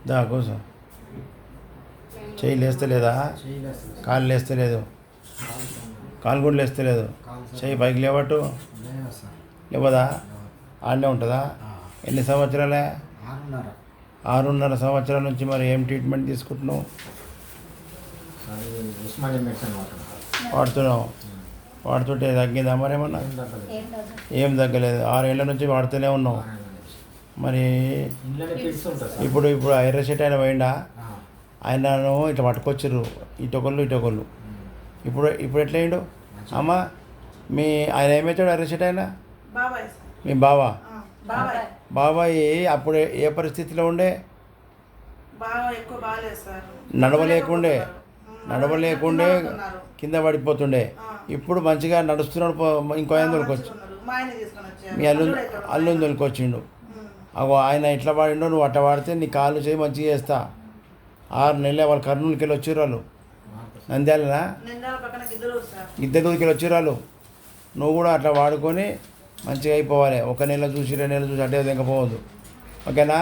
దా కూర్చో. చెయ్యి లేస్తలేదా? కాలు లేస్తలేదు. కాలు కూడా లేస్తలేదు. చెయ్యి పైకి లేవట్టు. లేవదా? ఆడనే ఉంటుందా? ఎన్ని సంవత్సరాలే? 6.5 సంవత్సరాల నుంచి మరి ఏం ట్రీట్మెంట్ తీసుకుంటున్నావు? వాడుతున్నావు. వాడుతుంటే తగ్గిందా మరి ఏమన్నా? ఏం తగ్గలేదు. 6 ఏళ్ళ నుంచి వాడుతూనే ఉన్నావు. మరి ఇప్పుడు ఐరన్ సెట్ ఆయన పోయిండా? ఆయనను ఇట్లా పట్టుకొచ్చిర్రు ఇటొకళ్ళు. ఇప్పుడు ఎట్లా అయ్యిండు? అమ్మ ఆయన ఏమవుతాడు ఐరన్ సెట్ ఆయన? మీ బావా? బాబాయ్ అప్పుడు ఏ పరిస్థితిలో ఉండే? నడవలేకుండే కింద పడిపోతుండే. ఇప్పుడు మంచిగా నడుస్తున్నాడు. ఇంకో ఆయన తోలుకొచ్చి మీ అల్లుని తోలుకొచ్చిండు. అగో ఆయన ఇట్లా వాడిండో నువ్వు అట్లా వాడితే నీ కాళ్ళు చేయి మంచిగా చేస్తా. 6 నెలలే వాళ్ళు కర్నూలుకి వెళ్ళి వచ్చిర్రు. వాళ్ళు నంద్యాలనా గిద్దలూరుకి వెళ్ళి వచ్చిర్రు వాళ్ళు. నువ్వు కూడా అట్లా వాడుకొని మంచిగా అయిపోవాలి. 1 నెల చూసి 2 నెలలు చూసి అడ్డే తెగపోవద్దు. ఓకేనా?